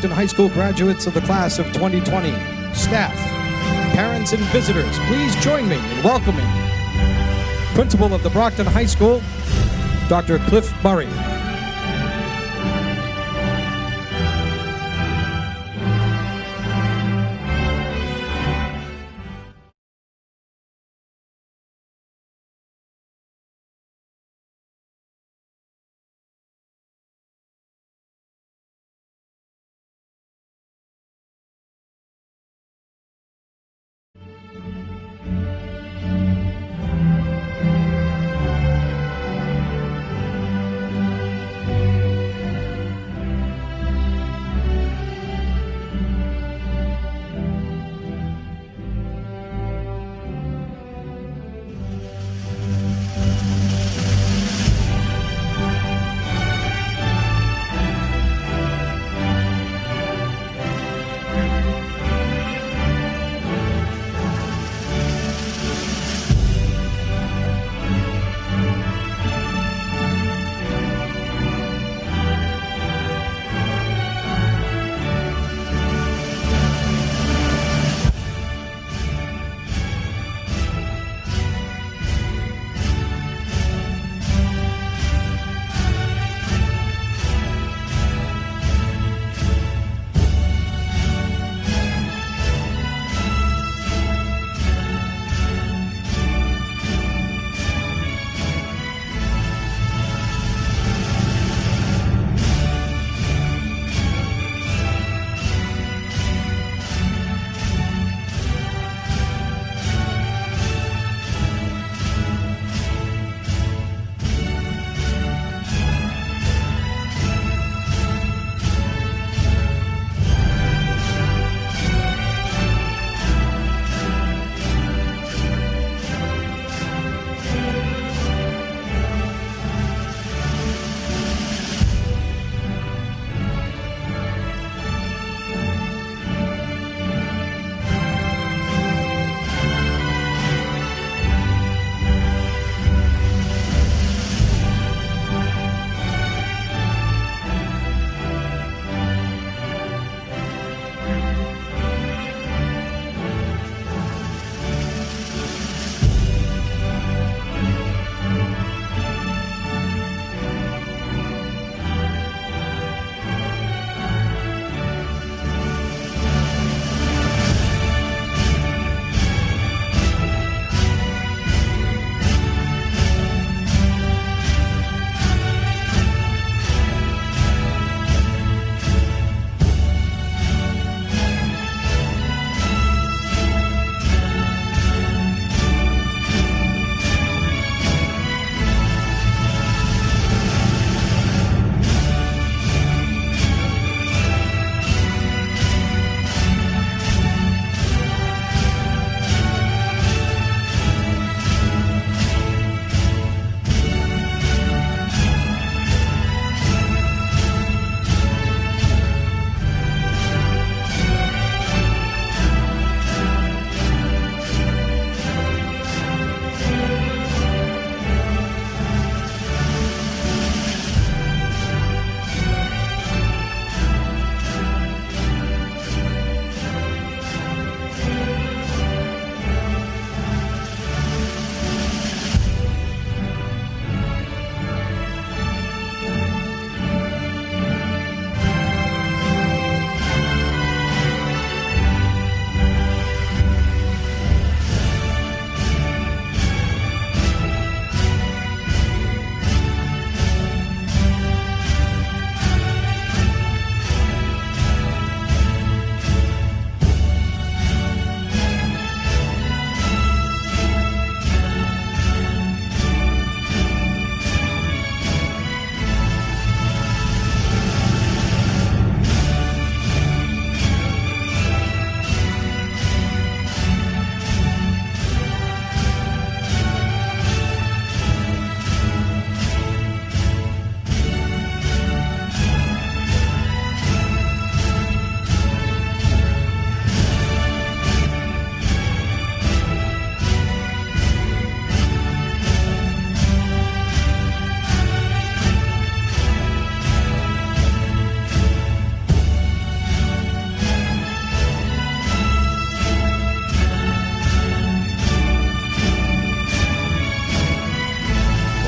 Brockton High School graduates of the class of 2020, staff, parents, and visitors, please join me in welcoming Principal of the Brockton High School, Dr. Cliff Murray.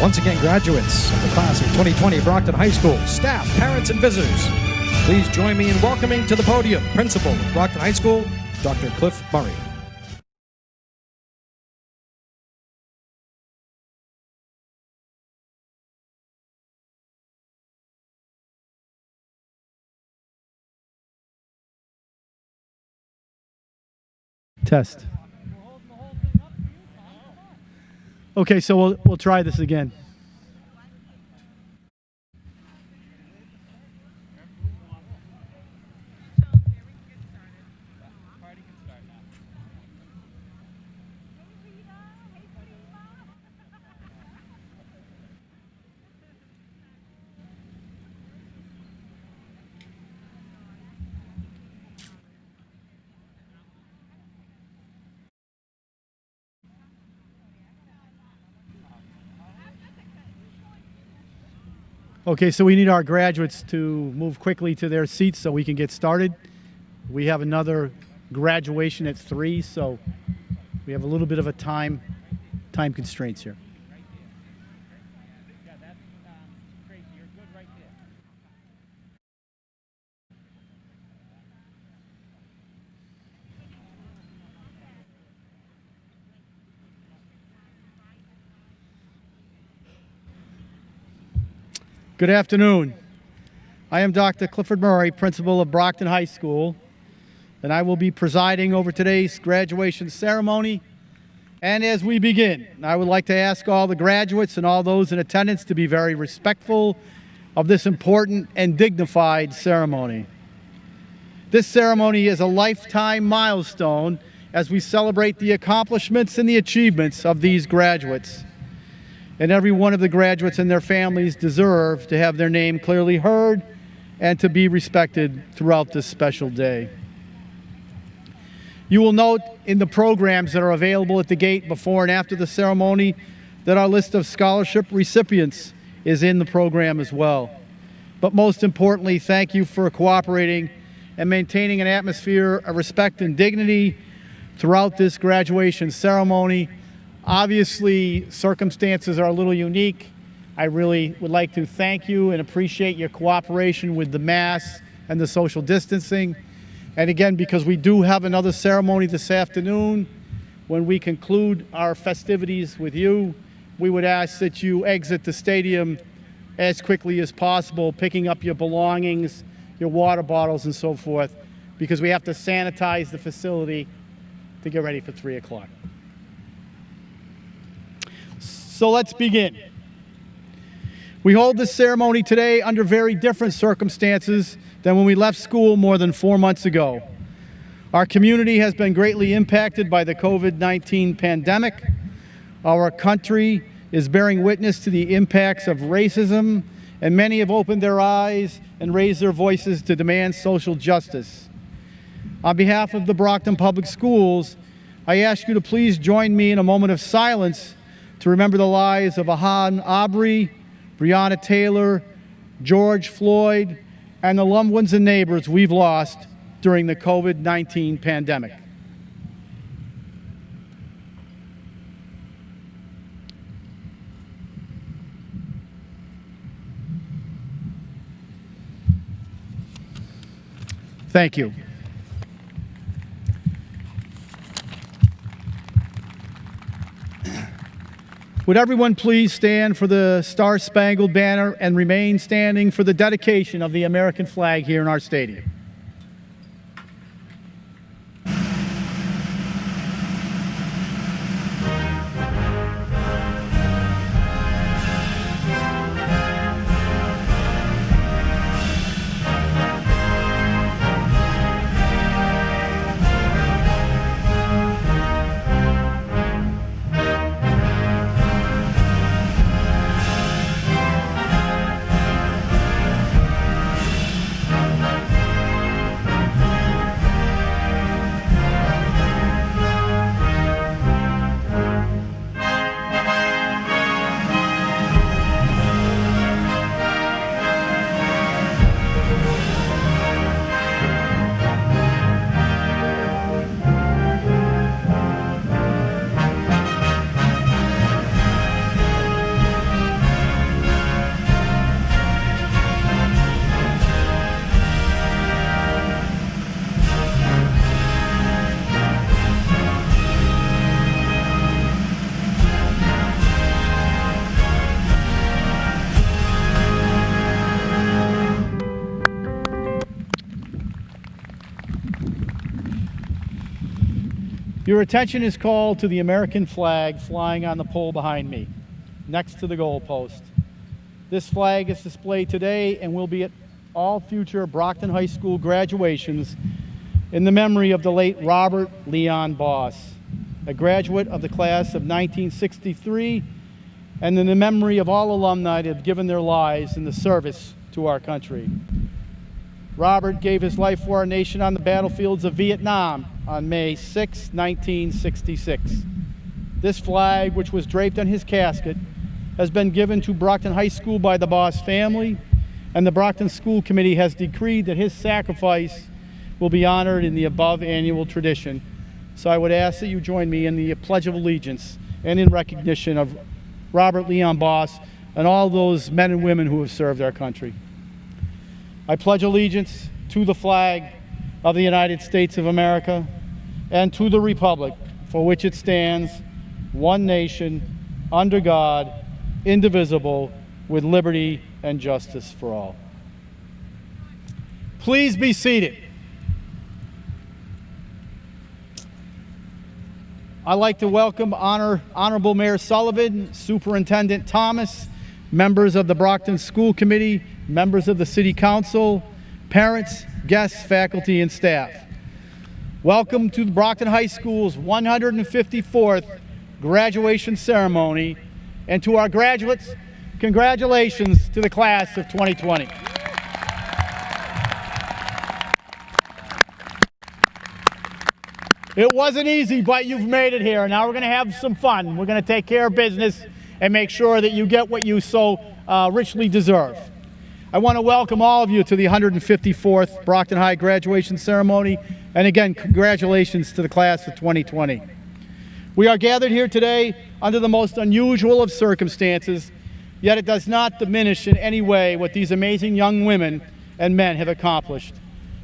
Once again, graduates of the class of 2020 Brockton High School, staff, parents, and visitors, please join me in welcoming to the podium Principal of Brockton High School, Dr. Cliff Murray. Test. Okay, so we'll try this again. Okay, so we need our graduates to move quickly to their seats so we can get started. We have another graduation at 3, so we have a little bit of a time constraints here. Good afternoon. I am Dr. Clifford Murray, principal of Brockton High School, and I will be presiding over today's graduation ceremony. And as we begin, I would like to ask all the graduates and all those in attendance to be very respectful of this important and dignified ceremony. This ceremony is a lifetime milestone as we celebrate the accomplishments and the achievements of these graduates. And every one of the graduates and their families deserve to have their name clearly heard and to be respected throughout this special day. You will note in the programs that are available at the gate before and after the ceremony that our list of scholarship recipients is in the program as well. But most importantly, thank you for cooperating and maintaining an atmosphere of respect and dignity throughout this graduation ceremony. Obviously, circumstances are a little unique. I really would like to thank you and appreciate your cooperation with the mass and the social distancing. And again, because we do have another ceremony this afternoon, when we conclude our festivities with you, we would ask that you exit the stadium as quickly as possible, picking up your belongings, your water bottles, and so forth, because we have to sanitize the facility to get ready for 3 o'clock. So let's begin. We hold this ceremony today under very different circumstances than when we left school more than 4 months ago. Our community has been greatly impacted by the COVID-19 pandemic. Our country is bearing witness to the impacts of racism, and many have opened their eyes and raised their voices to demand social justice. On behalf of the Brockton Public Schools, I ask you to please join me in a moment of silence to remember the lives of Ahmaud Arbery, Breonna Taylor, George Floyd, and the loved ones and neighbors we've lost during the COVID-19 pandemic. Thank you. Would everyone please stand for the Star-Spangled Banner and remain standing for the dedication of the American flag here in our stadium. Your attention is called to the American flag flying on the pole behind me, next to the goalpost. This flag is displayed today and will be at all future Brockton High School graduations in the memory of the late Robert Leon Boss, a graduate of the class of 1963, and in the memory of all alumni that have given their lives in the service to our country. Robert gave his life for our nation on the battlefields of Vietnam on May 6, 1966. This flag, which was draped on his casket, has been given to Brockton High School by the Boss family, and the Brockton School Committee has decreed that his sacrifice will be honored in the above annual tradition. So I would ask that you join me in the Pledge of Allegiance and in recognition of Robert Leon Boss and all those men and women who have served our country. I pledge allegiance to the flag of the United States of America and to the republic for which it stands, one nation, under God, indivisible, with liberty and justice for all. Please be seated. I'd like to welcome Honorable Mayor Sullivan, Superintendent Thomas, members of the Brockton School Committee, members of the City Council, parents, guests, faculty, and staff. Welcome to the Brockton High School's 154th graduation ceremony, and to our graduates, congratulations to the class of 2020. It wasn't easy, but you've made it here. Now we're going to have some fun. We're going to take care of business and make sure that you get what you so richly deserve. I want to welcome all of you to the 154th Brockton High graduation ceremony, and again, congratulations to the class of 2020. We are gathered here today under the most unusual of circumstances, yet it does not diminish in any way what these amazing young women and men have accomplished.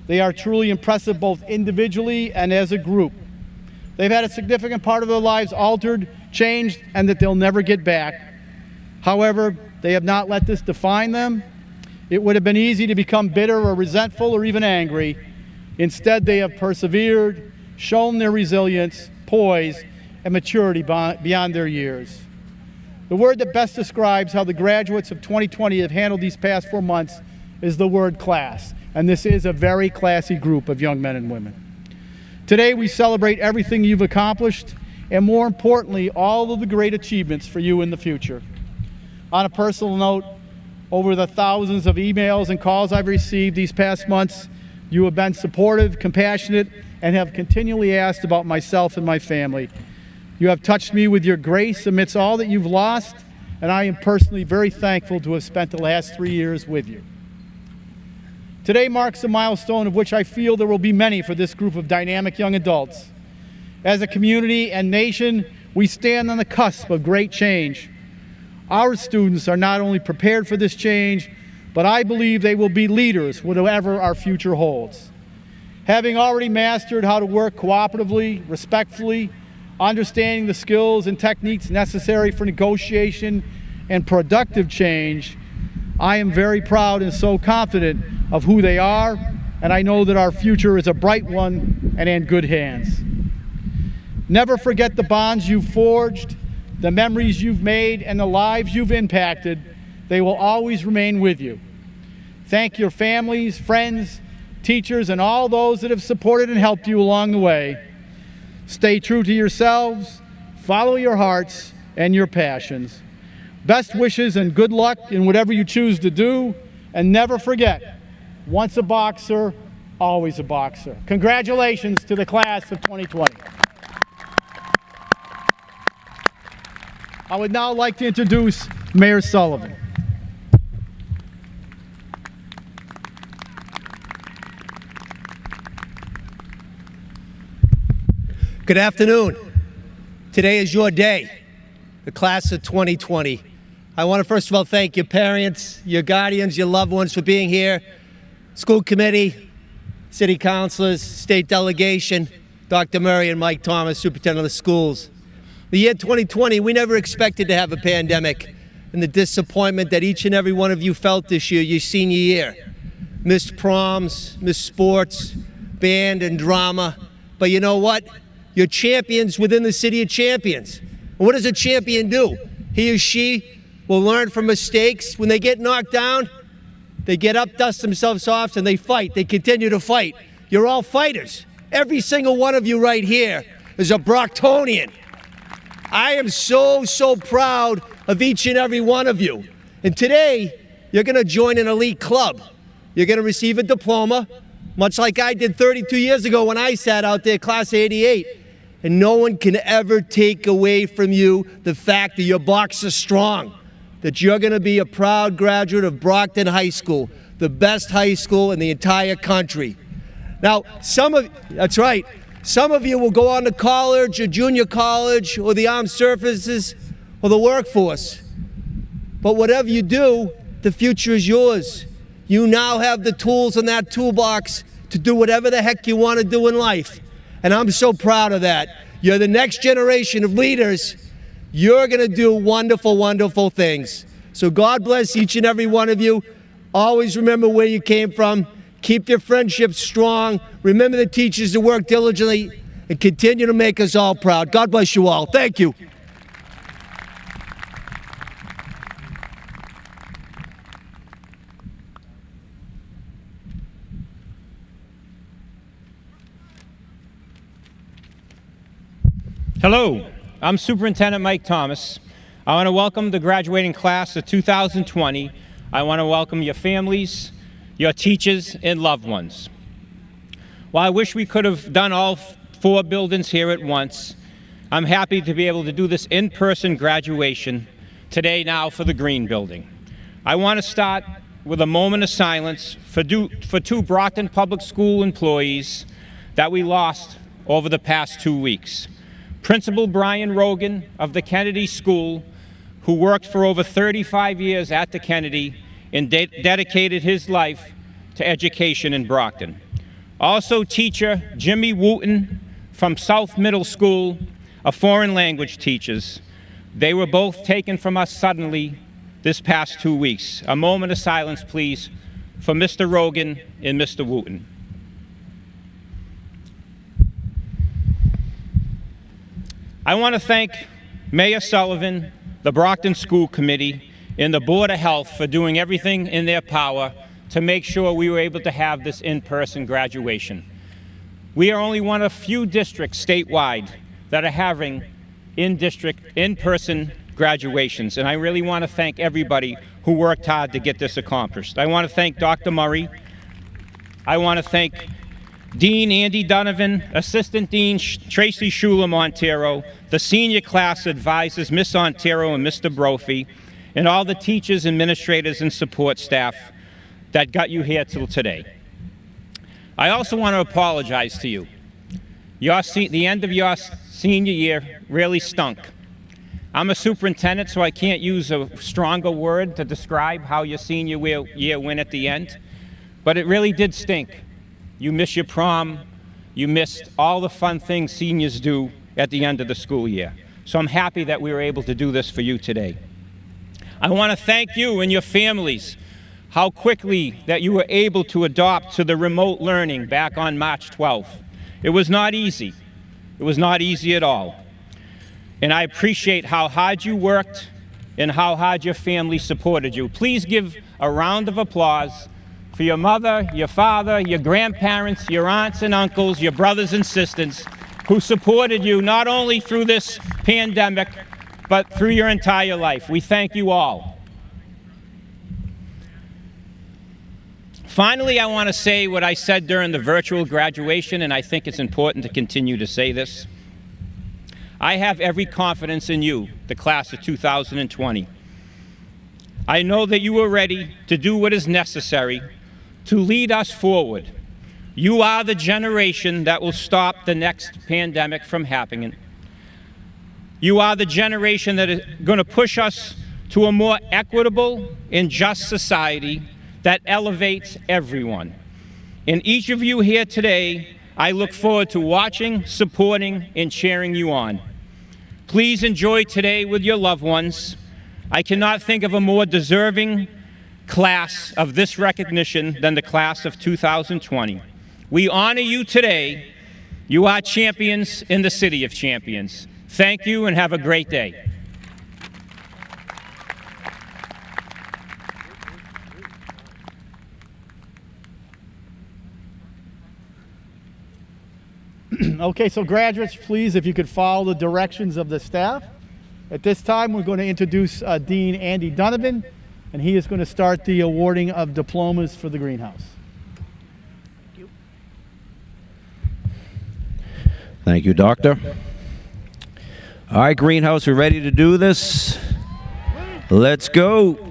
They are truly impressive both individually and as a group. They've had a significant part of their lives altered, changed, and that they'll never get back. However, they have not let this define them. It would have been easy to become bitter or resentful or even angry. Instead, they have persevered, shown their resilience, poise, and maturity beyond their years. The word that best describes how the graduates of 2020 have handled these past 4 months is the word class. And this is a very classy group of young men and women. Today we celebrate everything you've accomplished, and more importantly, all of the great achievements for you in the future. On a personal note, over the thousands of emails and calls I've received these past months, you have been supportive, compassionate, and have continually asked about myself and my family. You have touched me with your grace amidst all that you've lost, and I am personally very thankful to have spent the last 3 years with you. Today marks a milestone of which I feel there will be many for this group of dynamic young adults. As a community and nation, we stand on the cusp of great change. Our students are not only prepared for this change, but I believe they will be leaders, whatever our future holds. Having already mastered how to work cooperatively, respectfully, understanding the skills and techniques necessary for negotiation and productive change, I am very proud and so confident of who they are, and I know that our future is a bright one and in good hands. Never forget the bonds you've forged, the memories you've made, and the lives you've impacted. They will always remain with you. Thank your families, friends, teachers, and all those that have supported and helped you along the way. Stay true to yourselves, follow your hearts and your passions. Best wishes and good luck in whatever you choose to do, and never forget, once a boxer, always a boxer. Congratulations to the class of 2020. I would now like to introduce Mayor Sullivan. Good afternoon. Today is your day, the class of 2020. I want to first of all thank your parents, your guardians, your loved ones for being here, school committee, city councilors, state delegation, Dr. Murray and Mike Thomas, superintendent of the schools. The year 2020, we never expected to have a pandemic, and the disappointment that each and every one of you felt this year, your senior year. Missed proms, missed sports, band and drama, but you know what? You're champions within the city of champions. And what does a champion do? He or she will learn from mistakes. When they get knocked down, they get up, dust themselves off, and they fight. They continue to fight. You're all fighters. Every single one of you right here is a Brocktonian. I am so, so proud of each and every one of you. And today, you're going to join an elite club. You're going to receive a diploma, much like I did 32 years ago when I sat out there, class of '88. And no one can ever take away from you the fact that your box is strong, that you're going to be a proud graduate of Brockton High School, the best high school in the entire country. Now, that's right, some of you will go on to college or junior college or the armed services or the workforce. But whatever you do, the future is yours. You now have the tools in that toolbox to do whatever the heck you want to do in life. And I'm so proud of that. You're the next generation of leaders. You're going to do wonderful, wonderful things. So God bless each and every one of you. Always remember where you came from. Keep your friendships strong. Remember the teachers that work diligently and continue to make us all proud. God bless you all. Thank you. Hello, I'm Superintendent Mike Thomas. I want to welcome the graduating class of 2020. I want to welcome your families, your teachers, and loved ones. While I wish we could have done all 4 buildings here at once, I'm happy to be able to do this in-person graduation today now for the Green Building. I want to start with a moment of silence for 2 Brockton Public School employees that we lost over the past 2 weeks. Principal Brian Rogan of the Kennedy School, who worked for over 35 years at the Kennedy and dedicated his life to education in Brockton. Also teacher Jimmy Wooten from South Middle School, a foreign language teachers. They were both taken from us suddenly this past 2 weeks. A moment of silence, please, for Mr. Rogan and Mr. Wooten. I want to thank Mayor Sullivan, the Brockton School Committee, and the Board of Health for doing everything in their power to make sure we were able to have this in-person graduation. We are only one of few districts statewide that are having in-person graduations, and I really want to thank everybody who worked hard to get this accomplished. I want to thank Dr. Murray. I want to thank Dean Andy Donovan, Assistant Dean Tracy Shula Montero, the senior class advisors, Miss Ontero and Mr. Brophy, and all the teachers, administrators, and support staff that got you here till today. I also want to apologize to you. The end of your senior year really stunk. I'm a superintendent, so I can't use a stronger word to describe how your senior year went at the end, but it really did stink. You missed your prom. You missed all the fun things seniors do at the end of the school year. So I'm happy that we were able to do this for you today. I want to thank you and your families, how quickly that you were able to adopt to the remote learning back on March 12th. It was not easy. It was not easy at all. And I appreciate how hard you worked and how hard your family supported you. Please give a round of applause for your mother, your father, your grandparents, your aunts and uncles, your brothers and sisters who supported you not only through this pandemic, but through your entire life. We thank you all. Finally, I want to say what I said during the virtual graduation, and I think it's important to continue to say this. I have every confidence in you, the class of 2020. I know that you are ready to do what is necessary to lead us forward. You are the generation that will stop the next pandemic from happening. You are the generation that is going to push us to a more equitable and just society that elevates everyone. And each of you here today, I look forward to watching, supporting, and cheering you on. Please enjoy today with your loved ones. I cannot think of a more deserving class of this recognition than the class of 2020. We honor you today You are champions in the City of Champions. Thank you and have a great day. Okay, so graduates, please, if you could follow the directions of the staff. At this time, we're going to introduce Dean Andy Donovan, and he is going to start the awarding of diplomas for the greenhouse. Thank you, Doctor. All right, greenhouse, we're ready to do this. Let's go.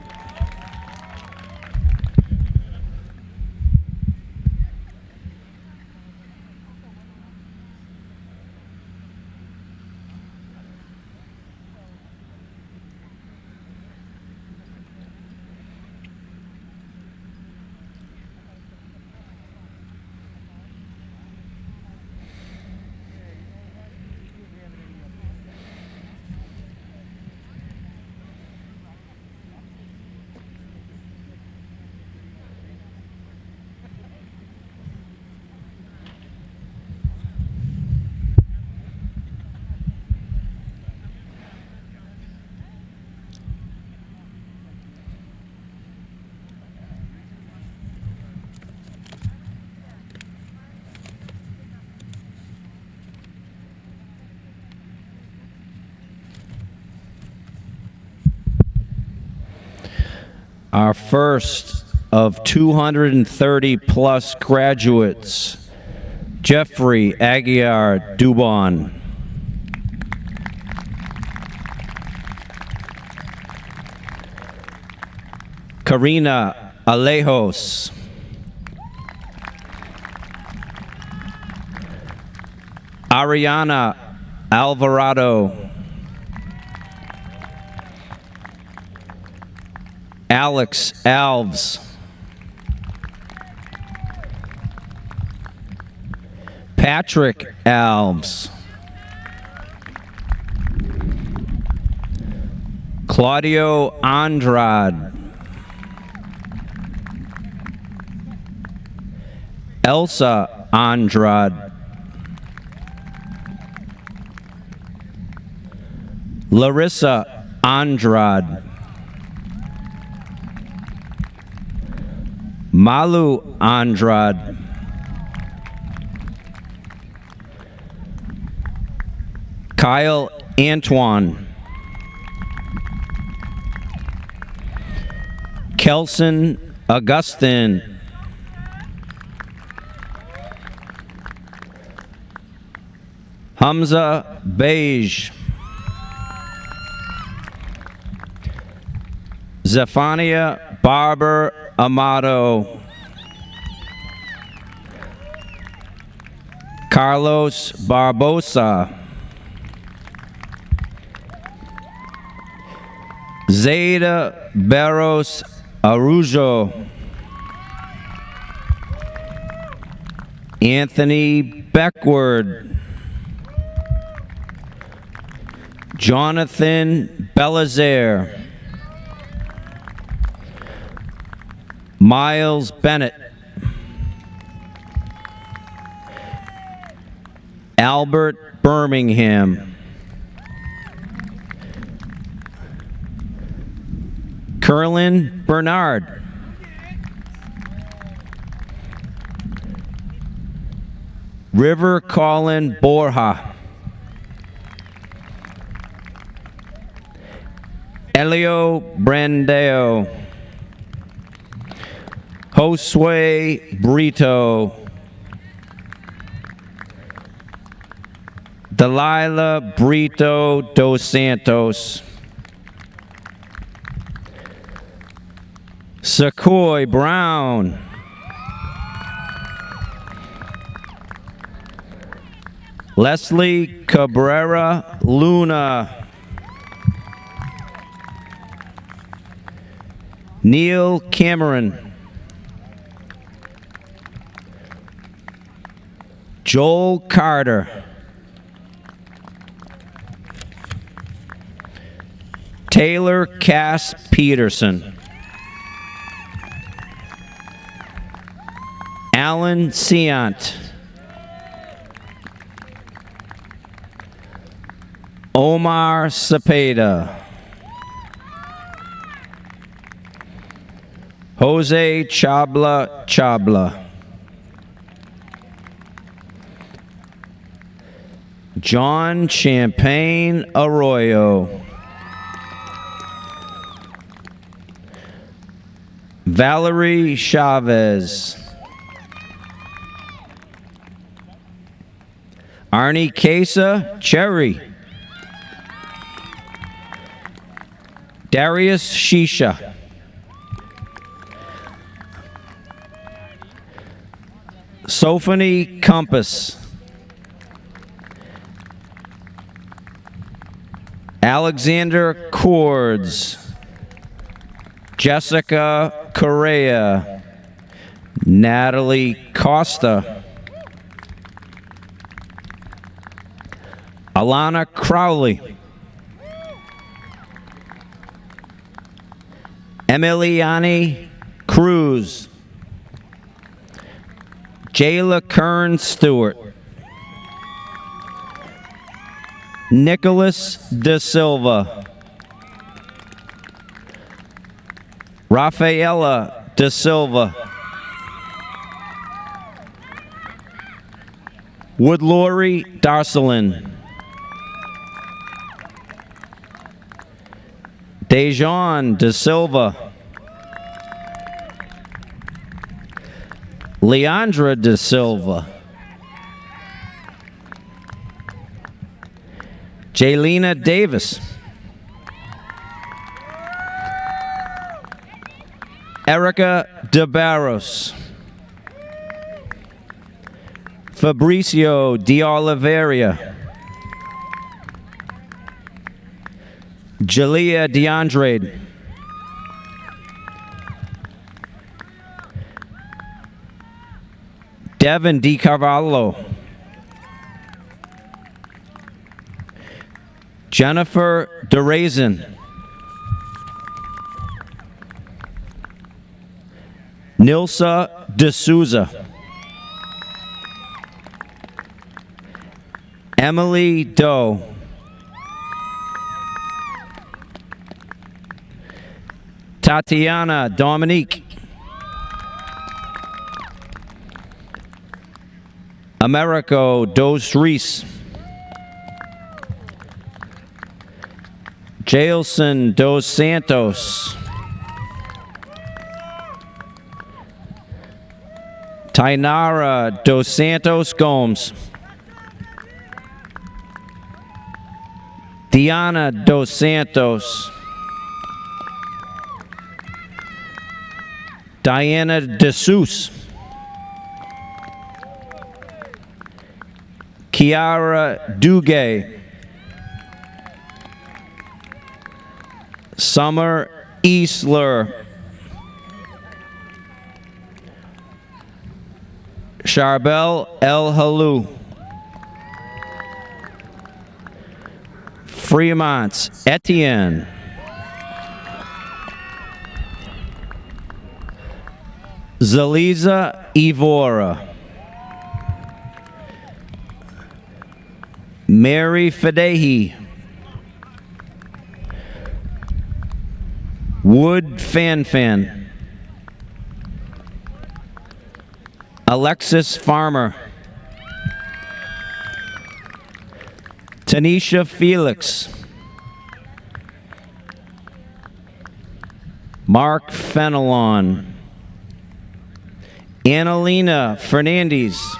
Our first of 230 plus graduates, Jeffrey Aguiar Dubon. Karina Alejos. Ariana Alvarado. Alex Alves. Patrick Alves. Claudio Andrade. Elsa Andrade. Larissa Andrade. Malu Andrade. Kyle Antoine. Kelson Augustin. Hamza Beige. Zephania Barber Amato. Carlos Barbosa. Zeta Barros Arujo. Anthony Beckward. Jonathan Belazaire. Miles Bennett. Albert Birmingham. Curlin Bernard. River Colin Borja. Elio Brandeo. Josue Brito. Delilah Brito dos Santos. Sequoia Brown. Leslie Cabrera Luna. Neil Cameron. Joel Carter. Taylor Cass Peterson. Alan Seant. Omar Cepeda. Jose Chabla. John Champagne Arroyo. Valerie Chavez. Arnie Casa Cherry. Darius Shisha. Sophony Compass. Alexander Cords. Jessica Correa. Natalie Costa. Alana Crowley. Emiliani Cruz. Jayla Kern Stewart. Nicholas De Silva. Rafaela De Silva. Woodlori Darcelin. Dejan De Silva. Leandra De Silva. Jaylena Davis. Erica De Barros. Fabricio De Oliveira. Jalea DeAndre. Devin De Carvalho. Jennifer DeRazin. Nilsa D'Souza. Emily Doe. Tatiana Dominique. Americo Dos Reese. Jailson Dos Santos. Tainara Dos Santos Gomes. Diana Dos Santos. Diana DeSouza. Kiara Duguay. Summer Eastler. Charbel El Halou. Fremont Etienne. Zaliza Evora. Mary Fadehi. Wood Fanfan. Alexis Farmer. Tanisha Felix. Mark Fenelon. Annalena Fernandez.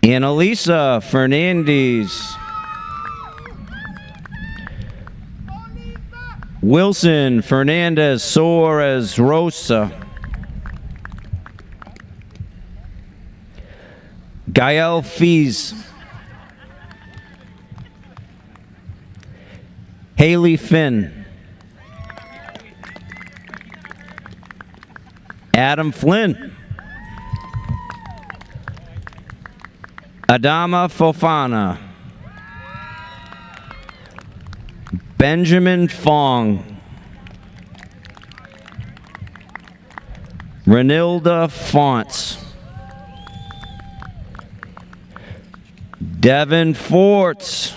Annalisa Fernandez. Wilson Fernandez Soares Rosa. Gael Fees. Haley Finn. Adam Flynn. Adama Fofana. Benjamin Fong. Renilda Fonts. Devin Forts.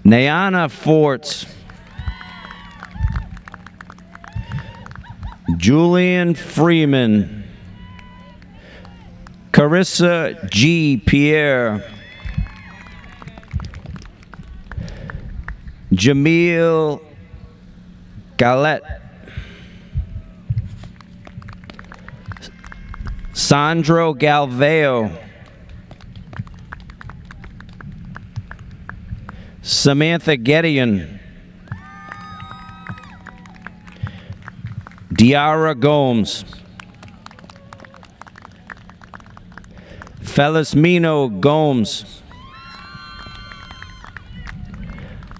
Nayana Forts. Julian Freeman. Carissa G. Pierre. Jamil Galette. Sandro Galveo. Samantha Gedeon. Diara Gomes. Feliciano Gomes.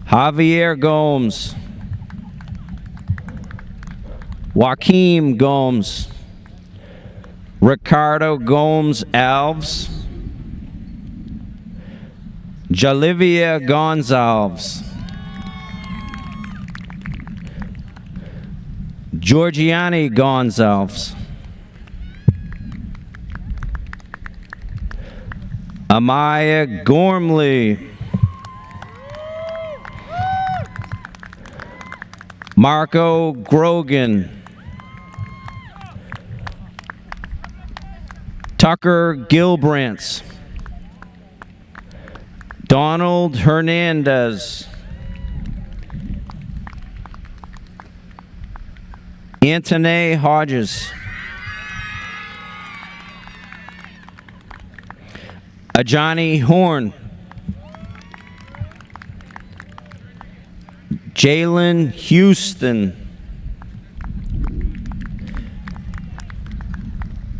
Javier Gomes. Joaquim Gomes. Ricardo Gomes Alves. Jalivia Gonzalez. Georgiani Gonzalez. Amaya Gormley. Marco Grogan. Tucker Gilbrantz. Donald Hernandez. Anthony Hodges. Ajani Horn. Jalen Houston.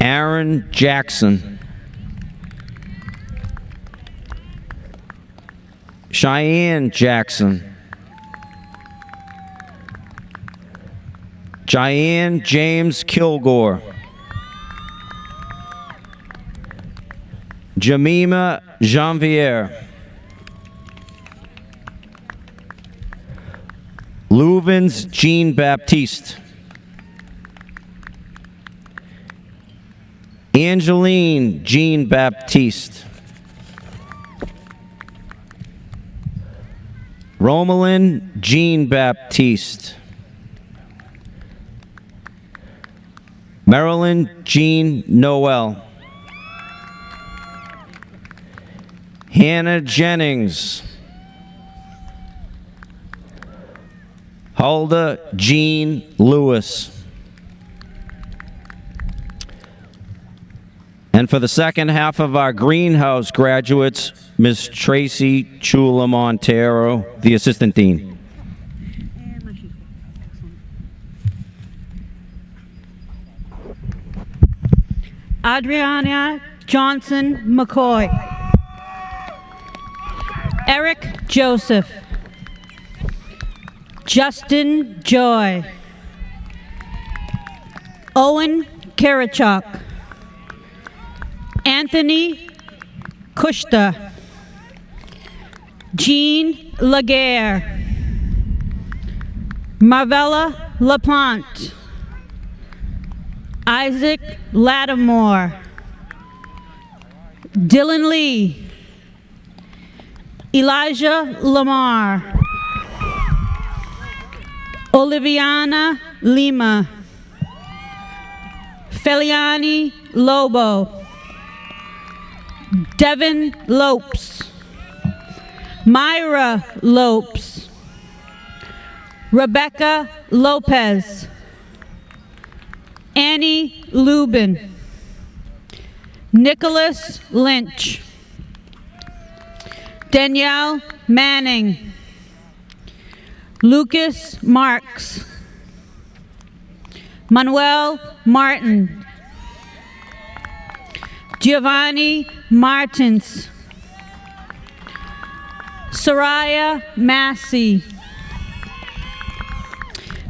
Aaron Jackson. Cheyenne Jackson. Cheyenne James Kilgore. Jamima Janvier. Luvens Jean Baptiste. Angeline Jean Baptiste. Romalyn Jean Baptiste. Marilyn Jean Noel. Hannah Jennings. Hulda Jean Lewis. And for the second half of our greenhouse graduates, Ms. Tracy Chula Montero, the Assistant Dean. Adriana Johnson McCoy. Eric Joseph. Justin Joy. Owen Karichuk. Anthony Kushta. Jean Laguerre. Marvella LaPlante. Isaac Lattimore. Dylan Lee. Elijah Lamar. Oliviana Lima. Feliani Lobo. Devin Lopes. Myra Lopes. Rebecca Lopez. Annie Lubin. Nicholas Lynch. Danielle Manning. Lucas Marks. Manuel Martin. Giovanni Martins. Soraya Massey.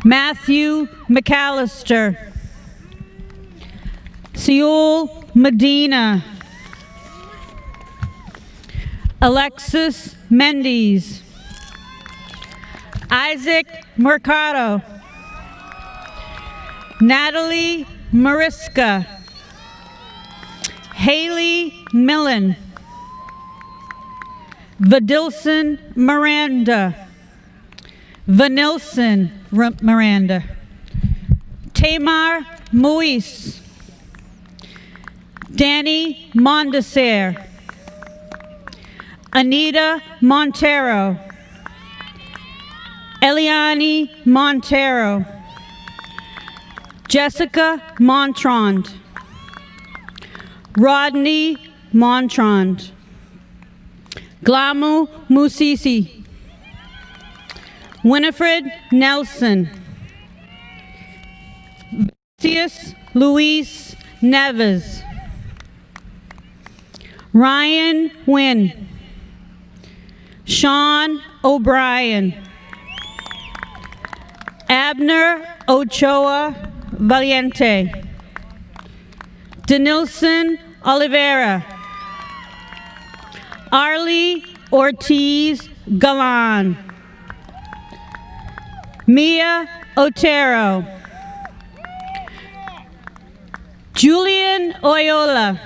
Matthew McAllister. Seul Medina. Alexis Mendes. Isaac Mercado. Natalie Mariska. Haley Millen, Vadilson Miranda, Vanilson Miranda, Tamar Moise, Danny Mondesir, Anita Montero, Eliani Montero, Jessica Montrond, Rodney Montrond, Glamu Musisi, Winifred Nelson, Vicius Luis Neves, Ryan Wynn, Sean O'Brien, Abner Ochoa Valiente, Denilson Oliveira, Arlie Ortiz Galan, Mia Otero, Julian Oyola,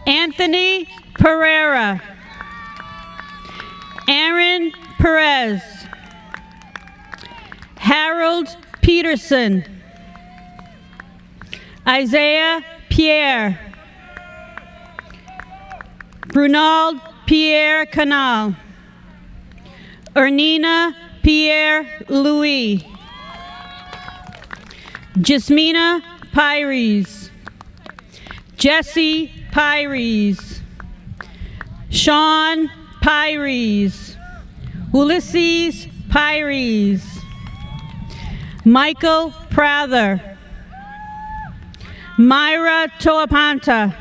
Anthony Pereira, Aaron Perez, Harold Peterson, Isaiah Pierre, Brunald Pierre Canal, Ernina Pierre Louis, Jasmina Pyres, Jesse Pyres, Sean Pyres, Ulysses Pyres, Michael Prather, Myra Toapanta,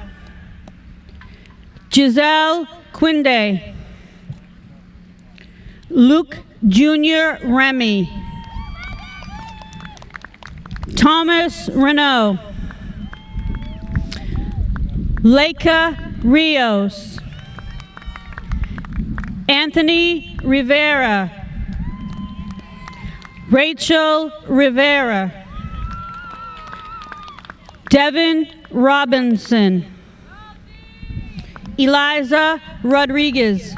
Giselle Quinde, Luke Jr. Remy, Thomas Renault, Leica Rios, Anthony Rivera, Rachel Rivera, Devin Robinson, Eliza Rodriguez,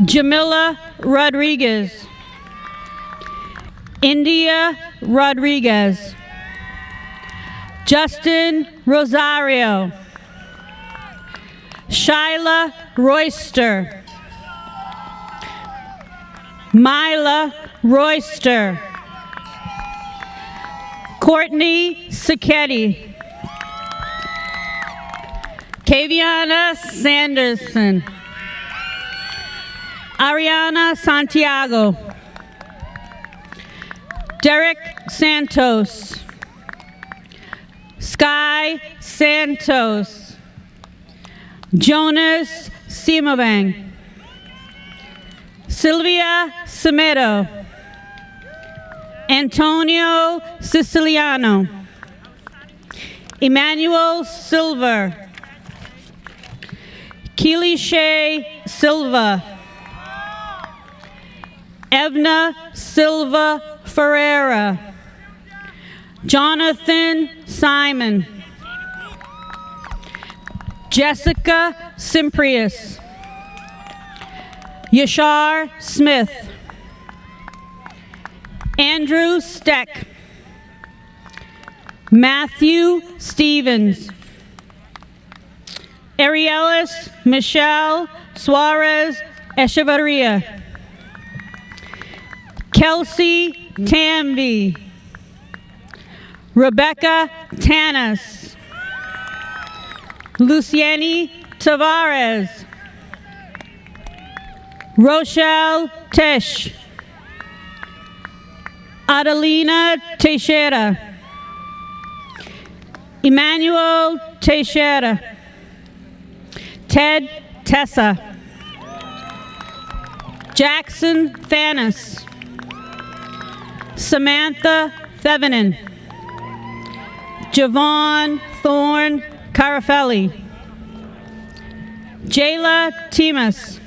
Jamila Rodriguez, India Rodriguez, Justin Rosario, Shyla Royster, Myla Royster, Courtney Sacchetti, Kaviana Sanderson, Ariana Santiago, Derek Santos, Sky Santos, Jonas Simabang, Sylvia Semedo, Antonio Siciliano, Emmanuel Silver, Keely Shea Silva, Evna Silva Ferreira, Jonathan Simon, Jessica Simprius, Yashar Smith, Andrew Steck, Matthew Stevens, Arielis Michelle Suarez Echevarria, Kelsey Tamby, Rebecca Tanis, Luciani Tavares, Rochelle Tesh, Adelina Teixeira, Emmanuel Teixeira, Ted Tessa, Jackson Thanis, Samantha Thevenin, Javon Thorne Carafelli, Jayla Timas,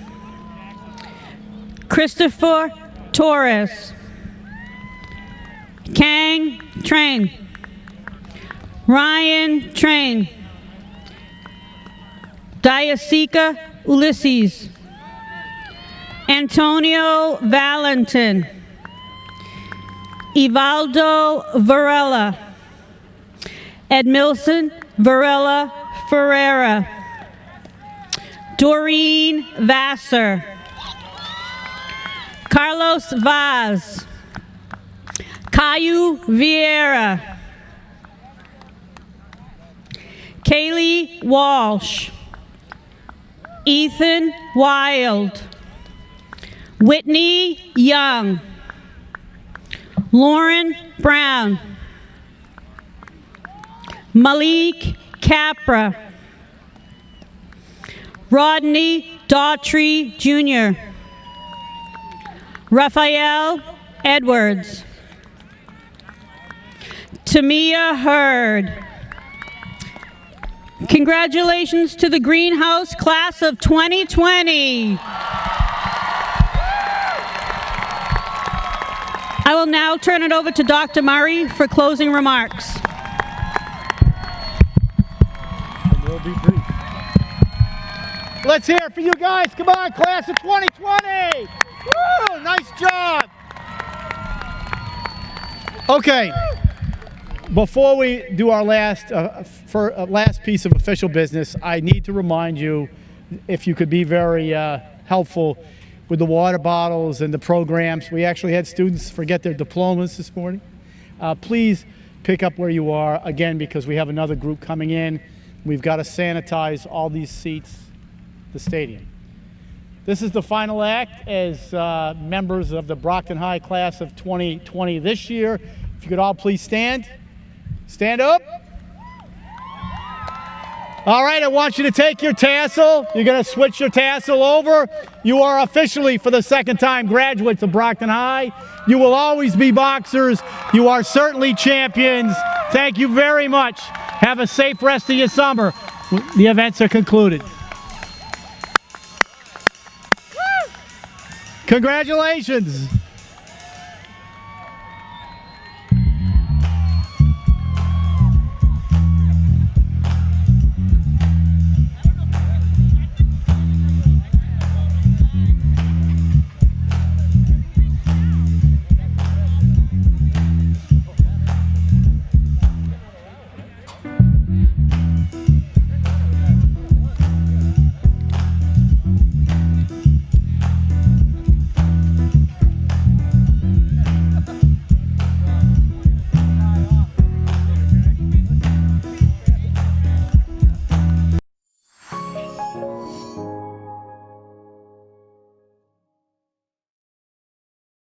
Christopher Torres, Kang Train, Ryan Train. Diasica Ulysses. Antonio Valentin. Evaldo Varela. Edmilson Varela Ferreira. Doreen Vassar. Carlos Vaz. Caillou Vieira. Kaylee Walsh. Ethan Wild. Whitney Young. Lauren Brown. Malik Capra. Rodney Daughtry Jr. Raphael Edwards. Tamia Hurd. Congratulations to the Greenhouse class of 2020. I will now turn it over to Dr. Murray for closing remarks. And we'll be brief. Let's hear it for you guys. Come on, class of 2020. Woo, nice job. Okay. Before we do our last piece of official business, I need to remind you, if you could be very helpful with the water bottles and the programs. We actually had students forget their diplomas this morning. Please pick up where you are, again, because we have another group coming in. We've got to sanitize all these seats, the stadium. This is the final act as members of the Brockton High class of 2020 this year. If you could all please stand. Stand up. All right, I want you to take your tassel. You're going to switch your tassel over. You are officially, for the second time, graduates of Brockton High. You will always be boxers. You are certainly champions. Thank you very much. Have a safe rest of your summer. The events are concluded. Congratulations.